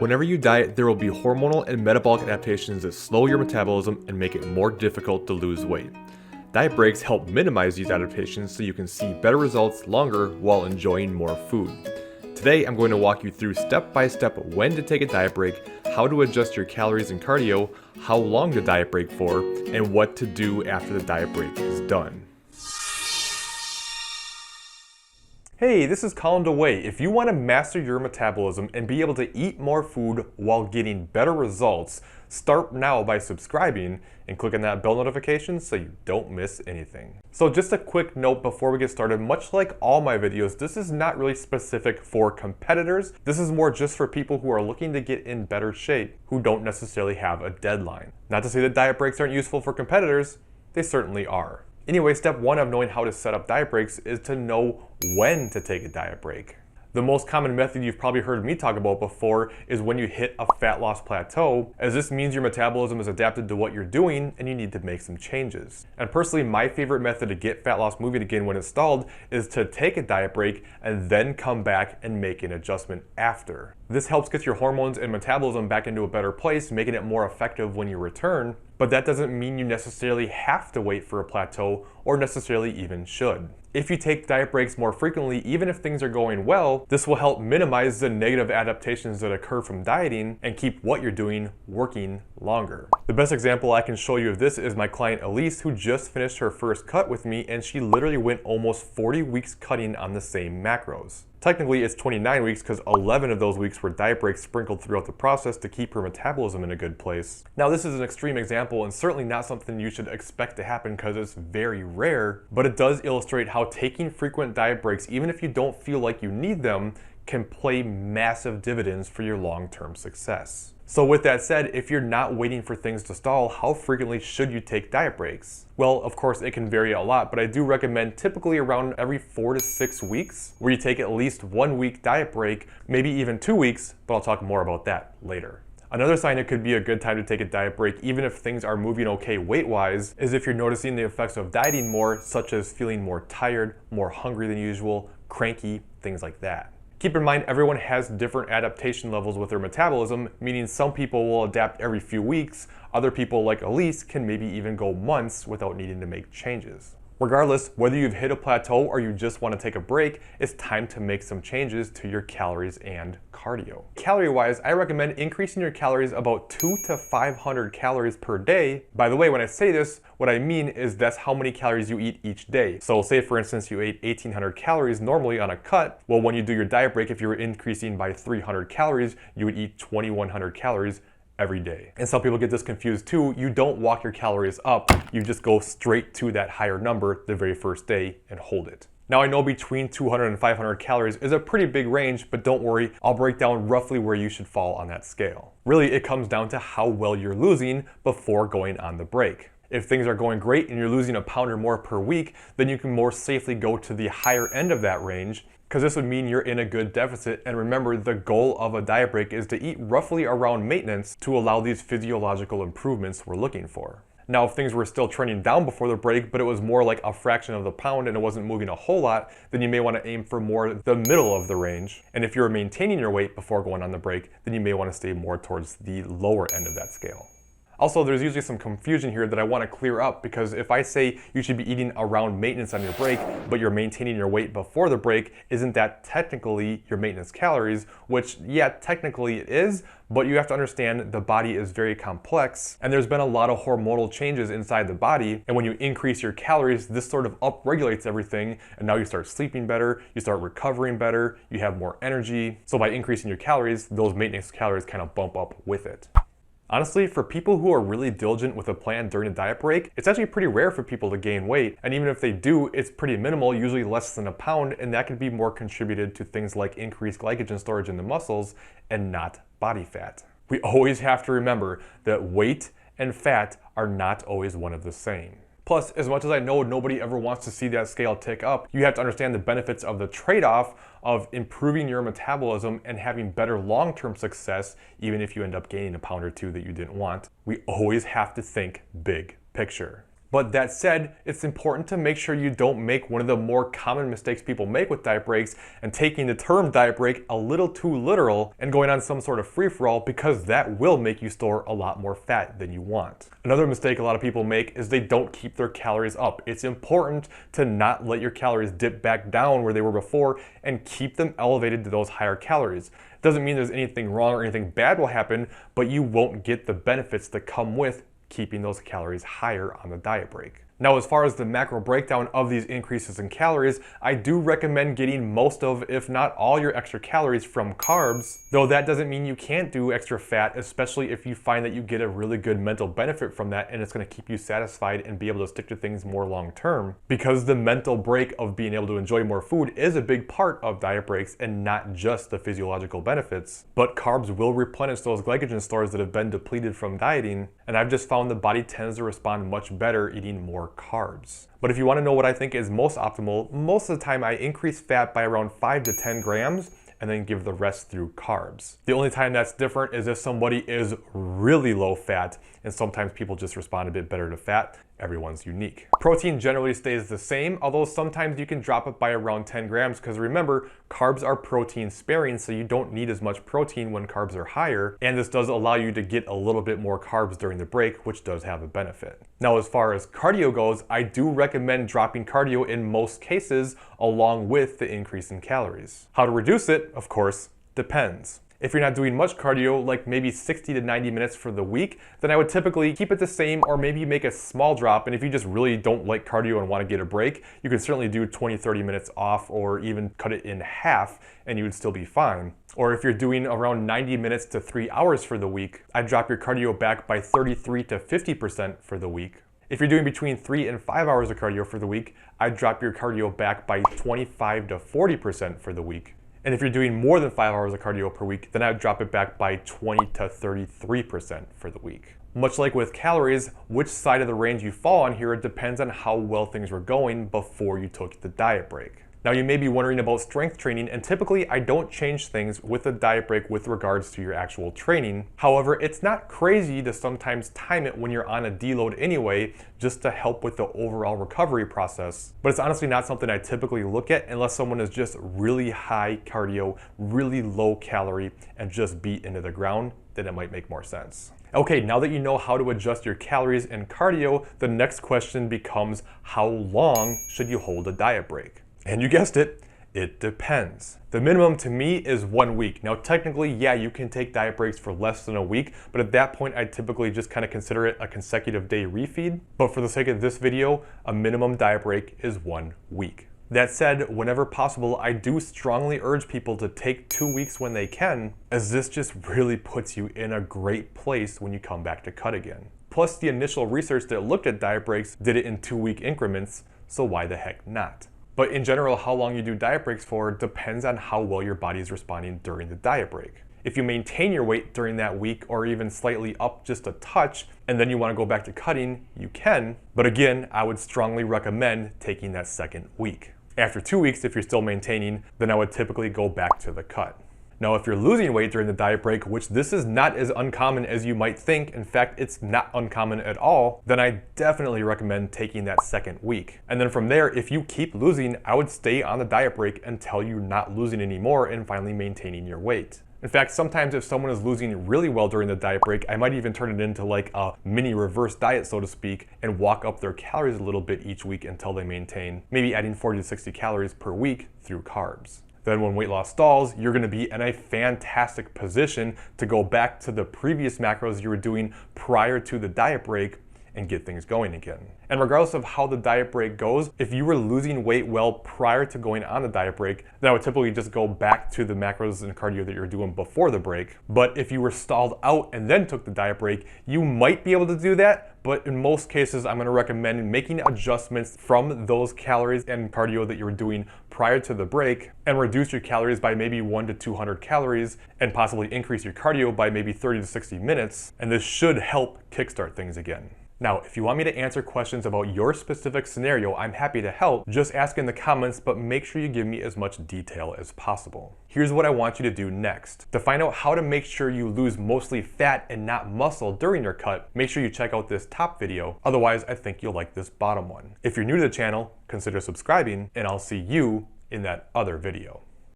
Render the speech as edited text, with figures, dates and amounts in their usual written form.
Whenever you diet, there will be hormonal and metabolic adaptations that slow your metabolism and make it more difficult to lose weight. Diet breaks help minimize these adaptations so you can see better results longer while enjoying more food. Today, I'm going to walk you through step by step when to take a diet break, how to adjust your calories and cardio, how long to diet break for, and what to do after the diet break is done. Hey, this is Colin DeWaay. If you want to master your metabolism and be able to eat more food while getting better results, start now by subscribing and click on that bell notification so you don't miss anything. So just a quick note before we get started, much like all my videos, this is not really specific for competitors. This is more just for people who are looking to get in better shape, who don't necessarily have a deadline. Not to say that diet breaks aren't useful for competitors, they certainly are. Anyway, step one of knowing how to set up diet breaks is to know when to take a diet break. The most common method you've probably heard me talk about before is when you hit a fat loss plateau, as this means your metabolism is adapted to what you're doing and you need to make some changes. And personally, my favorite method to get fat loss moving again when it's stalled is to take a diet break and then come back and make an adjustment after. This helps get your hormones and metabolism back into a better place, making it more effective when you return, but that doesn't mean you necessarily have to wait for a plateau or necessarily even should. If you take diet breaks more frequently, even if things are going well, this will help minimize the negative adaptations that occur from dieting and keep what you're doing working longer. The best example I can show you of this is my client Elise, who just finished her first cut with me, and she literally went almost 40 weeks cutting on the same macros. Technically, it's 29 weeks because 11 of those weeks were diet breaks sprinkled throughout the process to keep her metabolism in a good place. Now, this is an extreme example and certainly not something you should expect to happen because it's very rare, but it does illustrate how taking frequent diet breaks, even if you don't feel like you need them, can play massive dividends for your long-term success. So with that said, if you're not waiting for things to stall, how frequently should you take diet breaks? Well, of course, it can vary a lot, but I do recommend typically around every 4 to 6 weeks, where you take at least 1 week diet break, maybe even 2 weeks, but I'll talk more about that later. Another sign it could be a good time to take a diet break, even if things are moving okay weight-wise, is if you're noticing the effects of dieting more, such as feeling more tired, more hungry than usual, cranky, things like that. Keep in mind, everyone has different adaptation levels with their metabolism, meaning some people will adapt every few weeks, other people like Elise can maybe even go months without needing to make changes. Regardless, whether you've hit a plateau or you just want to take a break, it's time to make some changes to your calories and cardio. Calorie-wise, I recommend increasing your calories about 200 to 500 calories per day. By the way, when I say this, what I mean is that's how many calories you eat each day. So say for instance you ate 1800 calories normally on a cut, well when you do your diet break, if you were increasing by 300 calories, you would eat 2100 calories every day. And some people get this confused too. You don't walk your calories up, you just go straight to that higher number the very first day and hold it. Now I know between 200 and 500 calories is a pretty big range, but don't worry, I'll break down roughly where you should fall on that scale. Really, it comes down to how well you're losing before going on the break. If things are going great and you're losing a pound or more per week, then you can more safely go to the higher end of that range, because this would mean you're in a good deficit. And remember, the goal of a diet break is to eat roughly around maintenance to allow these physiological improvements we're looking for. Now, if things were still trending down before the break, but it was more like a fraction of the pound and it wasn't moving a whole lot, then you may want to aim for more the middle of the range. And if you're maintaining your weight before going on the break, then you may want to stay more towards the lower end of that scale. Also, there's usually some confusion here that I want to clear up, because if I say you should be eating around maintenance on your break, but you're maintaining your weight before the break, isn't that technically your maintenance calories? Which, yeah, technically it is, but you have to understand the body is very complex and there's been a lot of hormonal changes inside the body. And when you increase your calories, this sort of upregulates everything. And now you start sleeping better, you start recovering better, you have more energy. So by increasing your calories, those maintenance calories kind of bump up with it. Honestly, for people who are really diligent with a plan during a diet break, it's actually pretty rare for people to gain weight. And even if they do, it's pretty minimal, usually less than a pound, and that could be more contributed to things like increased glycogen storage in the muscles and not body fat. We always have to remember that weight and fat are not always one of the same. Plus, as much as I know nobody ever wants to see that scale tick up, you have to understand the benefits of the trade-off of improving your metabolism and having better long-term success, even if you end up gaining a pound or two that you didn't want. We always have to think big picture. But that said, it's important to make sure you don't make one of the more common mistakes people make with diet breaks and taking the term diet break a little too literal and going on some sort of free-for-all, because that will make you store a lot more fat than you want. Another mistake a lot of people make is they don't keep their calories up. It's important to not let your calories dip back down where they were before and keep them elevated to those higher calories. It doesn't mean there's anything wrong or anything bad will happen, but you won't get the benefits that come with keeping those calories higher on the diet break. Now, as far as the macro breakdown of these increases in calories, I do recommend getting most of, if not all, your extra calories from carbs, though that doesn't mean you can't do extra fat, especially if you find that you get a really good mental benefit from that and it's going to keep you satisfied and be able to stick to things more long term. Because the mental break of being able to enjoy more food is a big part of diet breaks and not just the physiological benefits. But carbs will replenish those glycogen stores that have been depleted from dieting, and I've just found the body tends to respond much better eating more carbs. But if you want to know what I think is most optimal, most of the time I increase fat by around 5 to 10 grams and then give the rest through carbs. The only time that's different is if somebody is really low fat, and sometimes people just respond a bit better to fat. Everyone's unique. Protein generally stays the same, although sometimes you can drop it by around 10 grams because remember, carbs are protein sparing, so you don't need as much protein when carbs are higher, and this does allow you to get a little bit more carbs during the break, which does have a benefit. Now, as far as cardio goes, I do recommend dropping cardio in most cases along with the increase in calories. How to reduce it, of course, depends. If you're not doing much cardio, like maybe 60 to 90 minutes for the week, then I would typically keep it the same or maybe make a small drop. And if you just really don't like cardio and want to get a break, you can certainly do 20-30 minutes off or even cut it in half and you would still be fine. Or if you're doing around 90 minutes to 3 hours for the week, I'd drop your cardio back by 33 to 50% for the week. If you're doing between 3 and 5 hours of cardio for the week, I'd drop your cardio back by 25 to 40% for the week. And if you're doing more than 5 hours of cardio per week, then I would drop it back by 20 to 33% for the week. Much like with calories, which side of the range you fall on here depends on how well things were going before you took the diet break. Now, you may be wondering about strength training, and typically I don't change things with a diet break with regards to your actual training. However, it's not crazy to sometimes time it when you're on a deload anyway, just to help with the overall recovery process. But it's honestly not something I typically look at unless someone is just really high cardio, really low calorie, and just beat into the ground, then it might make more sense. Okay, now that you know how to adjust your calories and cardio, the next question becomes, how long should you hold a diet break? And you guessed it, it depends. The minimum to me is 1 week. Now technically, yeah, you can take diet breaks for less than a week, but at that point I typically just kind of consider it a consecutive day refeed. But for the sake of this video, a minimum diet break is 1 week. That said, whenever possible, I do strongly urge people to take 2 weeks when they can, as this just really puts you in a great place when you come back to cut again. Plus, the initial research that looked at diet breaks did it in 2-week increments, so why the heck not? But in general, how long you do diet breaks for depends on how well your body is responding during the diet break. If you maintain your weight during that week or even slightly up just a touch, and then you want to go back to cutting, you can. But again, I would strongly recommend taking that second week. After 2 weeks, if you're still maintaining, then I would typically go back to the cut. Now, if you're losing weight during the diet break, which this is not as uncommon as you might think, in fact, it's not uncommon at all, then I definitely recommend taking that second week. And then from there, if you keep losing, I would stay on the diet break until you're not losing anymore and finally maintaining your weight. In fact, sometimes if someone is losing really well during the diet break, I might even turn it into like a mini reverse diet, so to speak, and walk up their calories a little bit each week until they maintain, maybe adding 40 to 60 calories per week through carbs. Then when weight loss stalls, you're gonna be in a fantastic position to go back to the previous macros you were doing prior to the diet break and get things going again. And regardless of how the diet break goes, if you were losing weight well prior to going on the diet break, then I would typically just go back to the macros and cardio that you're doing before the break. But if you were stalled out and then took the diet break, you might be able to do that, but in most cases, I'm gonna recommend making adjustments from those calories and cardio that you were doing prior to the break and reduce your calories by maybe 100 to 200 calories and possibly increase your cardio by maybe 30 to 60 minutes. And this should help kickstart things again. Now, if you want me to answer questions about your specific scenario, I'm happy to help. Just ask in the comments, but make sure you give me as much detail as possible. Here's what I want you to do next. To find out how to make sure you lose mostly fat and not muscle during your cut, make sure you check out this top video. Otherwise, I think you'll like this bottom one. If you're new to the channel, consider subscribing, and I'll see you in that other video.